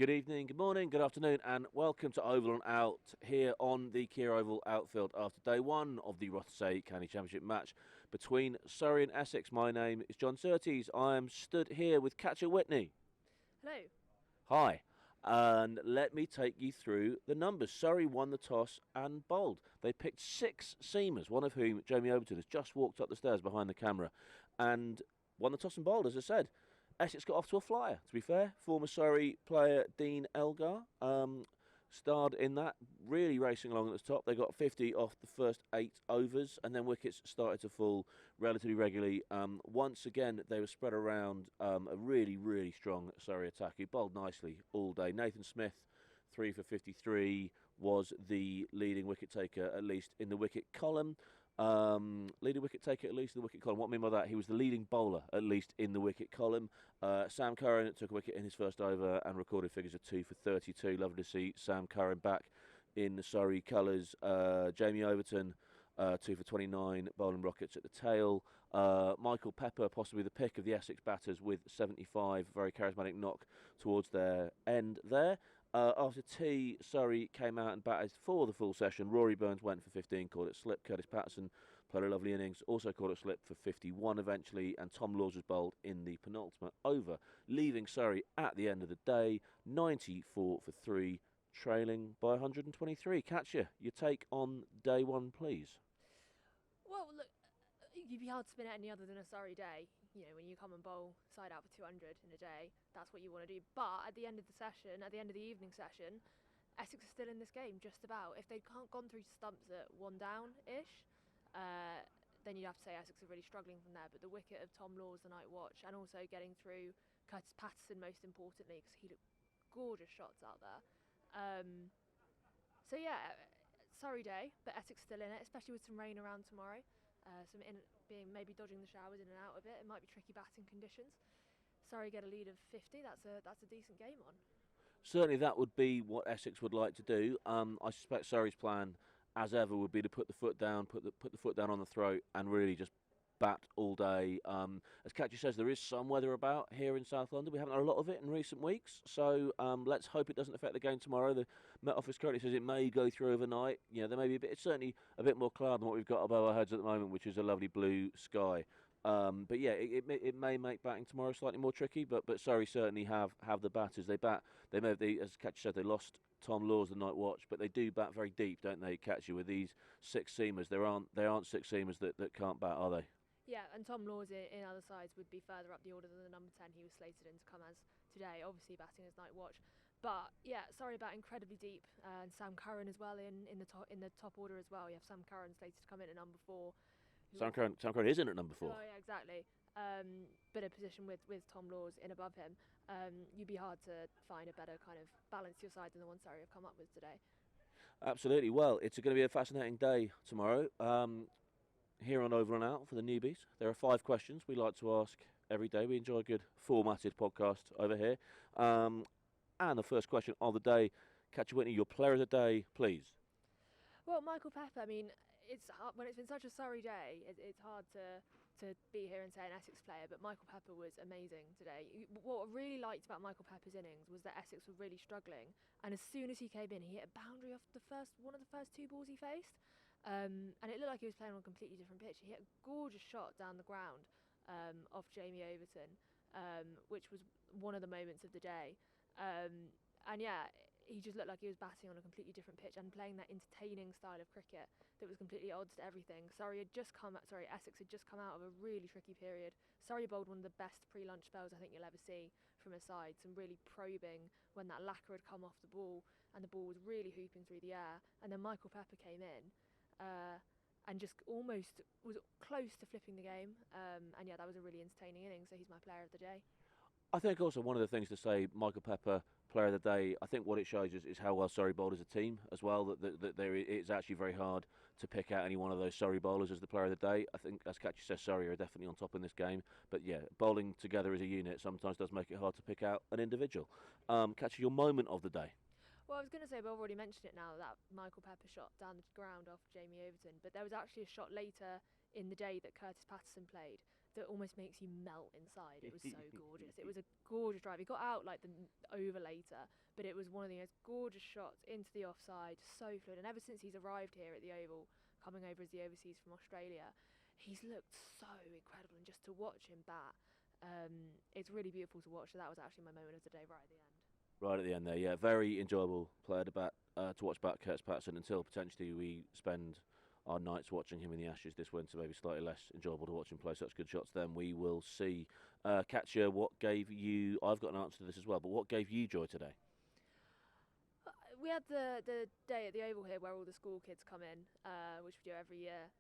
Good evening, good morning, good afternoon, and welcome to Oval and Out here on the Kia Oval outfield after day one of the Rothesay County Championship match between Surrey and Essex. My name is John Surtees. I am stood here with Katya Witney. Hello. Hi. And let me take you through the numbers. Surrey won the toss and bowled. They picked 6 seamers, one of whom, Jamie Overton, has just walked up the stairs behind the camera, and won the toss and bowled, as I said. Essex got off to a flyer, to be fair. Former Surrey player Dean Elgar starred in that, really racing along at the top. They got 50 off the first 8 overs, and then wickets started to fall relatively regularly. Once again, they were spread around a really, really strong Surrey attack, who bowled nicely all day. Nathan Smith, 3 for 53, was the leading wicket taker, at least in the wicket column. Leading wicket taker at least in the wicket column. What I mean by that, he was the leading bowler at least in the wicket column. Sam Curran took a wicket in his first over and recorded figures of 2 for 32. Lovely to see Sam Curran back in the Surrey colours. Jamie Overton, 2 for 29, bowling rockets at the tail. Michael Pepper, possibly the pick of the Essex batters, with 75, very charismatic knock towards their end there. After tea, Surrey came out and batted for the full session. Rory Burns went for 15, called it slip. Curtis Patterson played a lovely innings, also called it slip for 51 eventually, and Tom Laws was bowled in the penultimate over, leaving Surrey at the end of the day 94 for 3, trailing by 123. Katya, your take on day one, please. Well, look, you'd be hard to spin it any other than a Surrey day. You know, when you come and bowl side out for 200 in a day, that's what you want to do. But at the end of the session, at the end of the evening session, Essex are still in this game, just about. If they'd gone through to stumps at 1 down-ish, then you'd have to say Essex are really struggling from there. But the wicket of Tom Laws, the night watch, and also getting through Curtis Patterson, most importantly, because he looked gorgeous shots out there. So yeah, Surrey day, but Essex still in it, especially with some rain around tomorrow. Being maybe dodging the showers in and out a bit. It might be tricky batting conditions. Surrey get a lead of 50. That's a decent game on. Certainly that would be what Essex would like to do. I suspect Surrey's plan, as ever, would be to put the foot down, put the foot down on the throat, and really just bat all day. As Katya says, there is some weather about here in South London. We haven't had a lot of it in recent weeks, so let's hope it doesn't affect the game tomorrow. The Met Office currently says it may go through overnight. You know, there may be it's certainly a bit more cloud than what we've got above our heads at the moment, which is a lovely blue sky. But yeah, it may make batting tomorrow slightly more tricky. But Surrey certainly have the batters. They bat. As Katya said, they lost Tom Laws the night watch, but they do bat very deep, don't they, Katya? With these 6 seamers, there aren't 6 seamers that can't bat, are they? Yeah, and Tom Laws in other sides would be further up the order than the number 10 he was slated in to come as today, obviously batting his night watch. But yeah, Surrey bat incredibly deep, and Sam Curran as well in the top order as well. You have Sam Curran slated to come in at number 4. Sam Curran isn't at number 4. Oh yeah, exactly. But a position with Tom Laws in above him, you'd be hard to find a better kind of balance to your side than the one Surrey have come up with today. Absolutely. Well, it's going to be a fascinating day tomorrow. Here on Over and Out for the newbies, there are 5 questions we like to ask every day. We enjoy a good formatted podcast over here. And the first question of the day, Katya Witney, your player of the day, please. Well, Michael Pepper, I mean, it's hard, when it's been such a Surrey day, it's hard to be here and say an Essex player, but Michael Pepper was amazing today. What I really liked about Michael Pepper's innings was that Essex were really struggling, and as soon as he came in, he hit a boundary off one of the first 2 balls he faced, and it looked like he was playing on a completely different pitch. He hit a gorgeous shot down the ground off Jamie Overton, which was one of the moments of the day. And yeah, he just looked like he was batting on a completely different pitch and playing that entertaining style of cricket that was completely odds to everything. Essex had just come out of a really tricky period. Surrey bowled one of the best pre-lunch spells I think you'll ever see from a side. Some really probing when that lacquer had come off the ball and the ball was really hooping through the air. And then Michael Pepper came in and just almost was close to flipping the game. And yeah, that was a really entertaining inning. So he's my player of the day. I think also one of the things to say, Michael Pepper, player of the day, I think what it shows is how well Surrey bowled as a team as well, that it's actually very hard to pick out any one of those Surrey bowlers as the player of the day. I think, as Katya says, Surrey are definitely on top in this game, but yeah, bowling together as a unit sometimes does make it hard to pick out an individual. Katya, your moment of the day? Well, I was going to say, but I've already mentioned it now, that Michael Pepper shot down the ground off Jamie Overton. But there was actually a shot later in the day that Curtis Patterson played that almost makes you melt inside. It was so gorgeous. It was a gorgeous drive. He got out like the over later, but it was one of the most gorgeous shots into the offside, so fluid. And ever since he's arrived here at the Oval, coming over as the overseas from Australia, he's looked so incredible. And just to watch him bat, it's really beautiful to watch. So that was actually my moment of the day right at the end. Right at the end there, yeah, very enjoyable player to bat to watch bat Curtis Patterson until potentially we spend our nights watching him in the Ashes this winter. Maybe slightly less enjoyable to watch him play such good shots. Then we will see. Katya, what gave you? I've got an answer to this as well, but what gave you joy today? We had the day at the Oval here where all the school kids come in, which we do every year,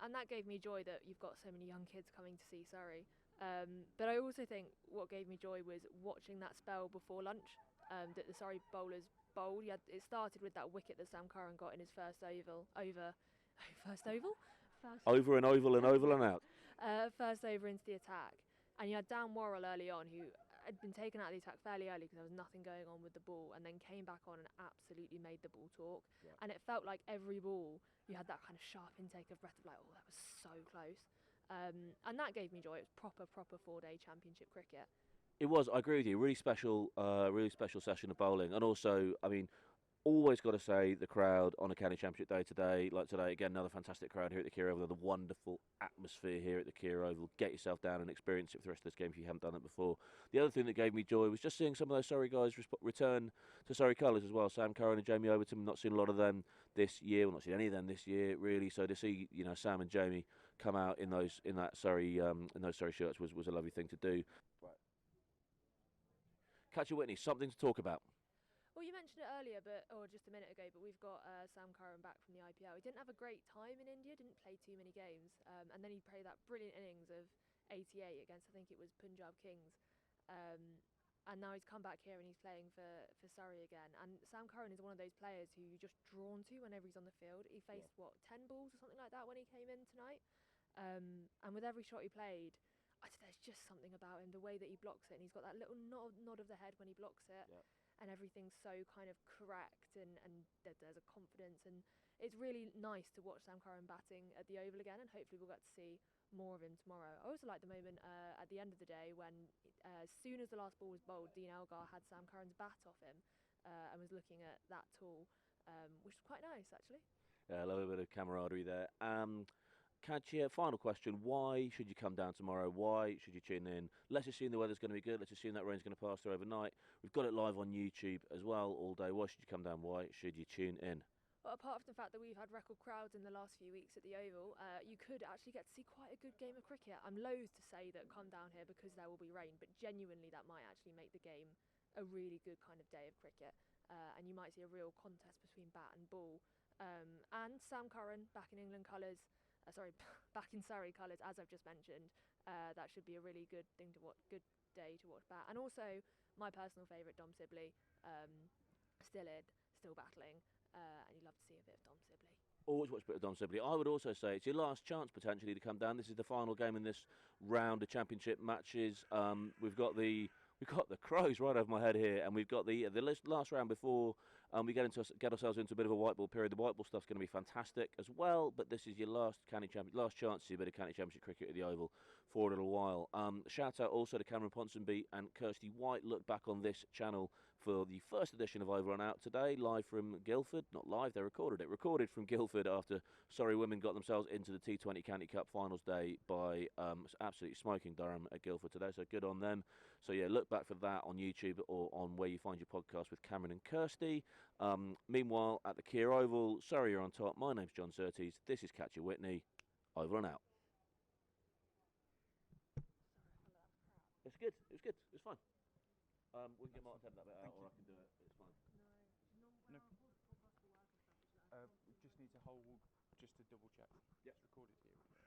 and that gave me joy that you've got so many young kids coming to see Surrey. But I also think what gave me joy was watching that spell before lunch that the Surrey bowlers bowled. It started with that wicket that Sam Curran got in his first oval, first oval? Over and oval and oval and out. First over into the attack. And you had Dan Worrell early on, who had been taken out of the attack fairly early because there was nothing going on with the ball, and then came back on and absolutely made the ball talk. Yeah. And it felt like every ball you had that kind of sharp intake of breath of like, oh, that was so close. And that gave me joy. It was proper 4-day championship cricket. It was. I agree with you. Really special session of bowling, and also, I mean, always got to say the crowd on a county championship day today, like today, again, another fantastic crowd here at the Kia Oval. The wonderful atmosphere here at the Kia Oval. Get yourself down and experience it for the rest of this game if you haven't done it before. The other thing that gave me joy was just seeing some of those Surrey guys return to Surrey colours as well. Sam Curran and Jamie Overton. Not seen a lot of them this year. Well, not seen any of them this year really. So to see Sam and Jamie come out in those Surrey shirts was a lovely thing to do. Right. Katya, Witney, something to talk about. Well, you mentioned it earlier, or just a minute ago, but we've got Sam Curran back from the IPL. He didn't have a great time in India, didn't play too many games, and then he played that brilliant innings of 88 against, I think it was Punjab Kings, and now he's come back here and he's playing for Surrey again. And Sam Curran is one of those players who you're just drawn to whenever he's on the field. He faced, 10 balls or something like that when he came in tonight, and with every shot he played, there's just something about him, the way that he blocks it, and he's got that little nod of the head when he blocks it. Yeah. And everything's so kind of correct, and there's a confidence, and it's really nice to watch Sam Curran batting at the Oval again, and hopefully we'll get to see more of him tomorrow. I also like the moment at the end of the day when, as soon as the last ball was bowled, Dean Elgar had Sam Curran's bat off him and was looking at that tool, which was quite nice actually. Yeah, a little bit of camaraderie there. Katya, final question. Why should you come down tomorrow? Why should you tune in? Let's assume the weather's going to be good. Let's assume that rain's going to pass through overnight. We've got it live on YouTube as well all day. Why should you come down? Why should you tune in? Well, apart from the fact that we've had record crowds in the last few weeks at the Oval, you could actually get to see quite a good game of cricket. I'm loath to say that come down here because there will be rain, but genuinely that might actually make the game a really good kind of day of cricket. And you might see a real contest between bat and ball. And Sam Curran back in England colours. Back in Surrey colours, as I've just mentioned. That should be a really good thing to watch, good day to watch bat. And also, my personal favourite, Dom Sibley, still battling, and you love to see a bit of Dom Sibley. Always watch a bit of Dom Sibley. I would also say it's your last chance potentially to come down. This is the final game in this round of championship matches. We've got the Crows right over my head here, and we've got the last round before we get ourselves into a bit of a white ball period. The white ball stuff's going to be fantastic as well, but this is your last chance to see a bit of county championship cricket at the Oval for a little while. Shout out also to Cameron Ponsonby and Kirsty White. Look back on this channel for the first edition of Over and Out today, live from Guildford. Not live, they recorded it. Recorded from Guildford after Surrey women got themselves into the T20 County Cup finals day by absolutely smoking Durham at Guildford today, so good on them. So yeah, look back for that on YouTube or on where you find your podcast with Cameron and Kirsty. Meanwhile, at the Kia Oval, Surrey are on top. My name's John Surtees. This is Katya Witney. Over and out. It's good. It was good. It was fine. We can get Mark to edit that bit out, or I can do it. It's fine. No. We just need to hold just to double check. Yep. It's recorded here.